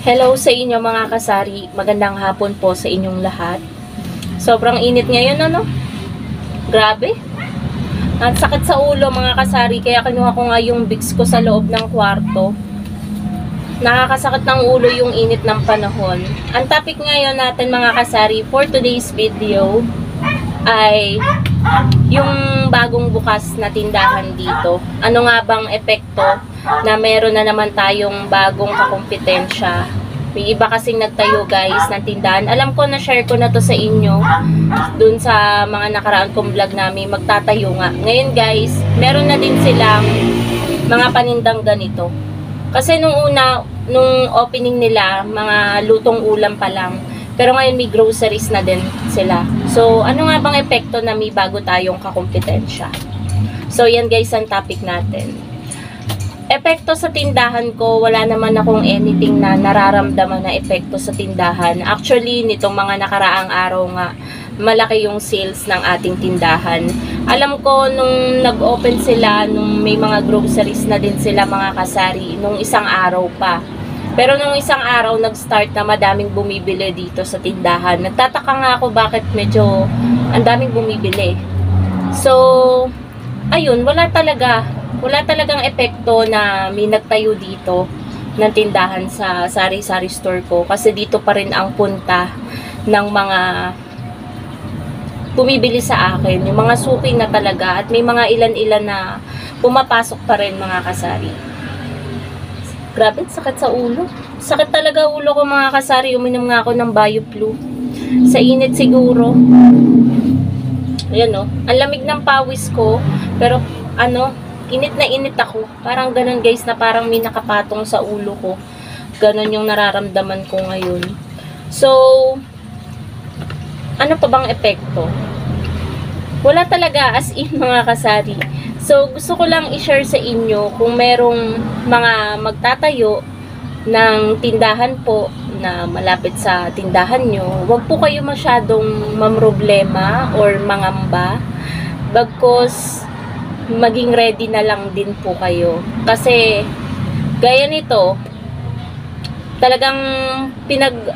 Hello sa inyo mga kasari, magandang hapon po sa inyong lahat. Sobrang init ngayon ano? Grabe. At sakit sa ulo mga kasari, kaya kinuha ko nga yung Vicks ko sa loob ng kwarto. Nakakasakit ng ulo yung init ng panahon. Ang topic ngayon natin mga kasari for today's video ay yung bagong bukas na tindahan dito. Ano nga bang epekto na meron na naman tayong bagong kakumpetensya? May iba kasing nagtayo guys ng tindahan. Alam ko na share ko na to sa inyo dun sa mga nakaraan kong vlog namin magtatayo nga. Ngayon guys, meron na din silang mga panindang ganito. Kasi nung opening nila, mga lutong ulam pa lang. Pero ngayon may groceries na din sila. So, ano nga bang epekto na may bago tayong kakumpetensya? So, yan guys ang topic natin. Epekto sa tindahan ko, wala naman akong anything na nararamdaman na epekto sa tindahan. Actually, nitong mga nakaraang araw nga, malaki yung sales ng ating tindahan. Alam ko, nung nag-open sila, nung may mga groceries na din sila mga kasari, nung isang araw pa. Pero nung isang araw, nag-start na madaming bumibili dito sa tindahan. Nagtataka nga ako bakit medyo ang daming bumibili. So, ayun, wala talagang epekto na may nagtayo dito ng tindahan sa sari-sari store ko. Kasi dito pa rin ang punta ng mga bumibili sa akin. Yung mga suki na talaga at may mga ilan-ilan na pumapasok pa rin mga kasari. Grabe, sakit sa ulo. Sakit talaga ulo ko mga kasari. Uminom nga ako ng BioFlu. Sa init siguro. Ayan o. Ang lamig ng pawis ko. Pero ano, init na init ako. Parang ganun guys na parang may nakapatong sa ulo ko. Ganun yung nararamdaman ko ngayon. So, ano pa bang epekto? Wala talaga as in mga kasari. So, gusto ko lang i-share sa inyo kung merong mga magtatayo ng tindahan po na malapit sa tindahan nyo. Huwag po kayo masyadong mamroblema or mangamba. Bagkus, maging ready na lang din po kayo. Kasi, gaya nito, talagang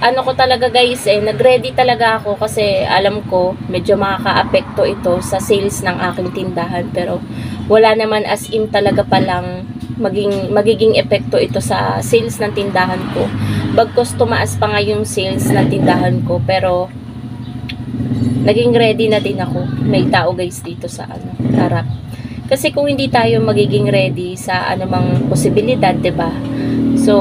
ano ko talaga guys nag-ready talaga ako kasi alam ko medyo makaka-apekto ito sa sales ng aking tindahan pero wala naman as in talaga palang magiging epekto ito sa sales ng tindahan ko. Bagkus tumaas pa nga yung sales ng tindahan ko pero naging ready na din ako. May tao guys dito sa harap. Kasi kung hindi tayo magiging ready sa anumang posibilidad, 'di ba? So,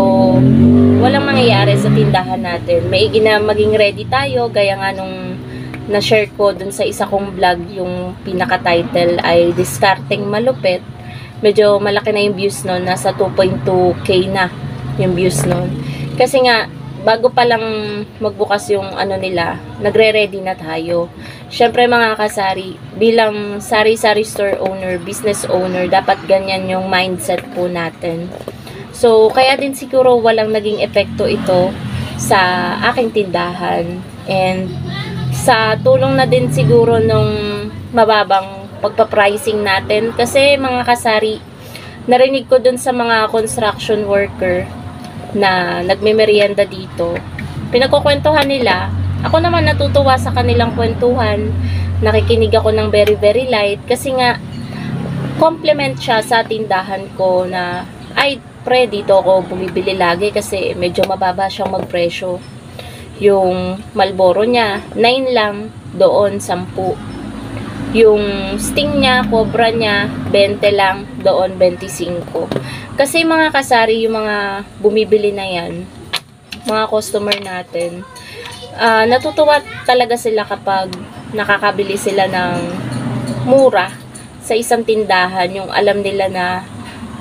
walang mangyayari sa tindahan natin. Maigi na maging ready tayo, gaya nga nung na-share ko dun sa isa kong vlog, yung pinaka-title ay Discarding Malupit. Medyo malaki na yung views nun, nasa 2.2k na yung views nun. Kasi nga, bago pa lang magbukas yung nila, nagre-ready na tayo. Syempre mga kasari, bilang sari-sari store owner, business owner, dapat ganyan yung mindset po natin. So, kaya din siguro walang naging epekto ito sa aking tindahan. And sa tulong na din siguro nung mababang pagpa-pricing natin. Kasi mga kasari, narinig ko dun sa mga construction worker na nagme-merienda dito. Pinagkukwentuhan nila. Ako naman natutuwa sa kanilang kwentuhan. Nakikinig ako ng very very light. Kasi nga, compliment siya sa tindahan ko na ay pre, dito ako bumibili lagi kasi medyo mababa siyang magpresyo. Yung Marlboro niya, 9 lang, doon 10. Yung Sting niya, Cobra niya, 20 lang, doon 25. Kasi mga kasari, yung mga bumibili na yan, mga customer natin, natutuwa talaga sila kapag nakakabili sila ng mura sa isang tindahan, yung alam nila na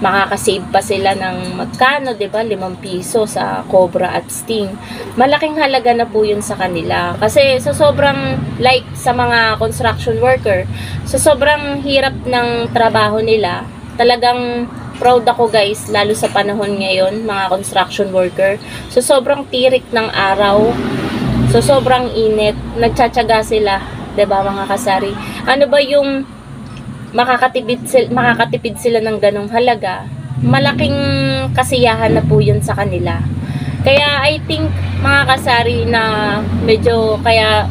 makakasave pa sila ng magkano, 'di ba? 5 piso sa Cobra at Sting. Malaking halaga na po 'yun sa kanila. Kasi sa sobrang like sa mga construction worker, sa sobrang hirap ng trabaho nila, talagang proud ako guys, lalo sa panahon ngayon, mga construction worker. So sobrang tirik ng araw, so sobrang init, nagtsatsaga sila, 'di ba mga kasari? Ano ba yung makakatipid sila ng ganong halaga? Malaking kasiyahan na po yun sa kanila. Kaya I think mga kasari na medyo kaya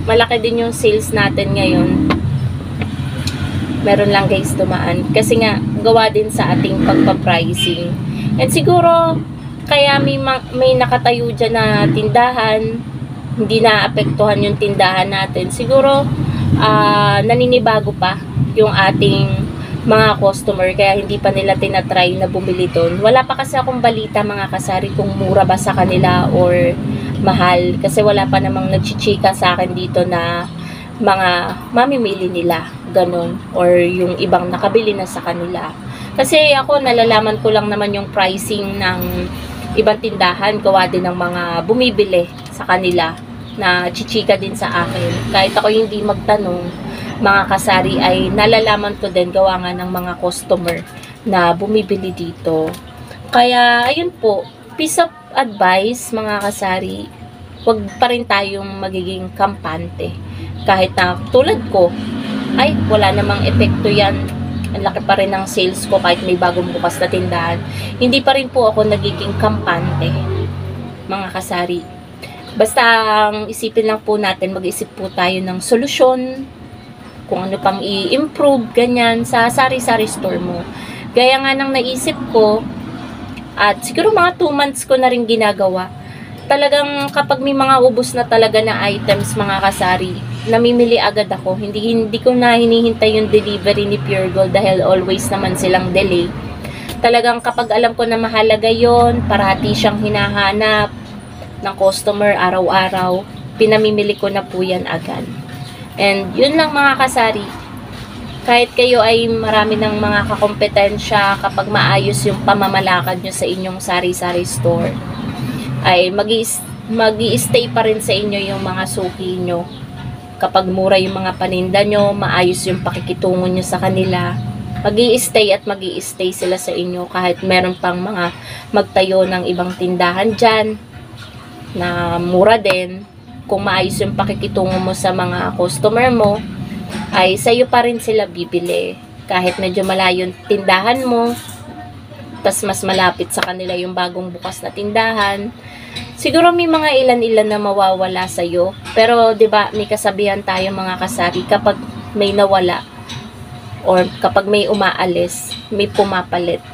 malaki din yung sales natin ngayon. Meron lang guys dumaan. Kasi nga gawa din sa ating pagpa-pricing. And siguro kaya may nakatayo dyan na tindahan, hindi naapektuhan yung tindahan natin. Siguro naninibago pa yung ating mga customer, kaya hindi pa nila tinatry na bumili doon. Wala pa kasi akong balita mga kasari kung mura ba sa kanila or mahal, kasi wala pa namang nagchichika sa akin dito na mga mamimili nila ganun, or yung ibang nakabili na sa kanila. Kasi ako nalalaman ko lang naman yung pricing ng ibang tindahan, gawa din ng mga bumibili sa kanila na chichika din sa akin. Kahit ako hindi magtanong mga kasari, ay nalalaman ko din gawa nga ng mga customer na bumibili dito. Kaya ayun po, piece of advice mga kasari, wag pa rin tayong magiging kampante. Kahit na tulad ko, ay wala namang epekto yan, ang laki pa rin ng sales ko kahit may bagong bukas na tindahan, hindi pa rin po ako nagiging kampante mga kasari. Basta ang isipin lang po natin, mag-isip po tayo ng solusyon kung ano pang i-improve, ganyan, sa sari-sari store mo. Gaya nga nang naisip ko, at siguro mga 2 months ko na rin ginagawa, talagang kapag may mga ubos na talaga na items mga kasari, namimili agad ako. Hindi ko na hinihintay yung delivery ni Pure Gold dahil always naman silang delay. Talagang kapag alam ko na mahalaga yon, parati siyang hinahanap ng customer araw-araw, pinamimili ko na po yan agad. And yun lang mga kasari, kahit kayo ay marami ng mga kakompetensya, kapag maayos yung pamamalakad nyo sa inyong sari-sari store, ay mag-i-stay pa rin sa inyo yung mga suki nyo. Kapag mura yung mga paninda nyo, maayos yung pakikitungo nyo sa kanila, mag-i-stay at mag-i-stay sila sa inyo kahit meron pang mga magtayo ng ibang tindahan dyan na mura din. Kung maayos yung pakikitungo mo sa mga customer mo, ay sa'yo pa rin sila bibili. Kahit medyo malayo yung tindahan mo, tas mas malapit sa kanila yung bagong bukas na tindahan, siguro may mga ilan-ilan na mawawala sa'yo. Pero 'di ba, may kasabihan tayo mga kasari, kapag may nawala or kapag may umaalis, may pumapalit,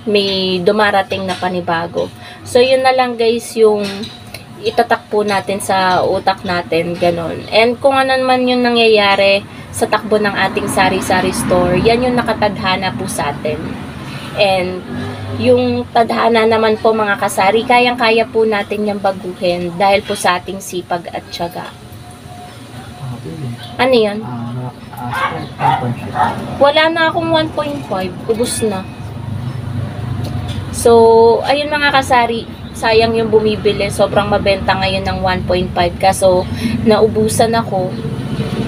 may dumarating na panibago. So yun na lang guys yung itatak po natin sa utak natin, ganon. And kung ano naman yung nangyayari sa takbo ng ating sari-sari store, yan yung nakatadhana po sa atin. And yung tadhana naman po mga kasari, kayang-kaya po natin yung baguhin dahil po sa ating sipag at tiyaga. Ano yun? Wala na akong 1.5, ubos na. So, ayun mga kasari, sayang yung bumibili, sobrang mabenta ngayon ng 1.5, kaso naubusan ako.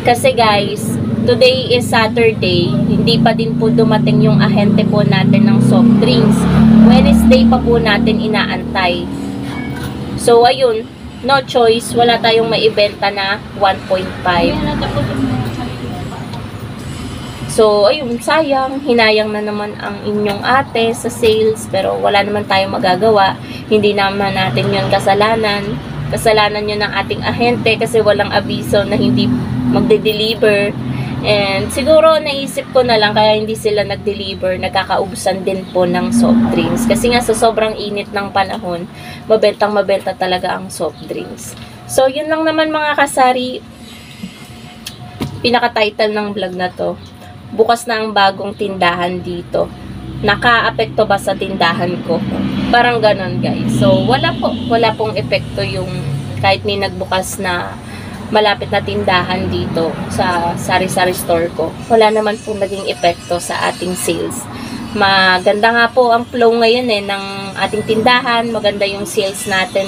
Kasi guys, today is Saturday, hindi pa din po dumating yung ahente po natin ng soft drinks. Wednesday pa po natin inaantay. So ayun, no choice, wala tayong maibenta na 1.5. So ayun, sayang, hinayang na naman ang inyong ate sa sales, pero wala naman tayong magagawa. Hindi naman natin yun kasalanan. Kasalanan yun ng ating ahente kasi walang abiso na hindi magde-deliver. And siguro naisip ko na lang kaya hindi sila nag-deliver, nagkakaubusan din po ng soft drinks. Kasi nga sa sobrang init ng panahon, mabentang mabenta talaga ang soft drinks. So yun lang naman mga kasari, pinaka-title ng vlog na to. Bukas na ang bagong tindahan dito. Naka-apekto ba sa tindahan ko? Parang ganon guys. So wala pong epekto yung kahit may nagbukas na malapit na tindahan dito sa sari-sari store ko. Wala naman pong naging epekto sa ating sales. Maganda nga po ang flow ngayon ng ating tindahan. Maganda yung sales natin.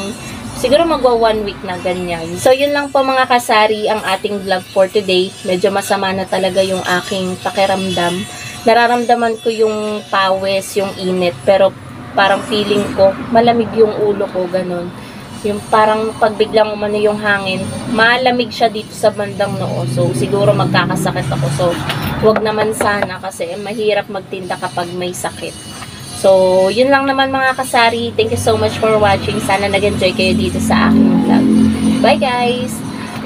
Siguro magwa 1 week na ganyan. So yun lang po mga kasari ang ating vlog for today. Medyo masama na talaga yung aking pakiramdam. Nararamdaman ko yung pawis, yung init, pero parang feeling ko malamig yung ulo ko, ganun. Yung parang pagbiglang umano yung hangin, malamig siya dito sa bandang noo. So siguro magkakasakit ako. So wag naman sana kasi mahirap magtinda kapag may sakit. So, yun lang naman mga kasari. Thank you so much for watching. Sana nag-enjoy kayo dito sa aking vlog. Bye guys!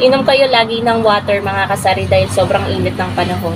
Inom kayo lagi ng water mga kasari dahil sobrang init ng panahon.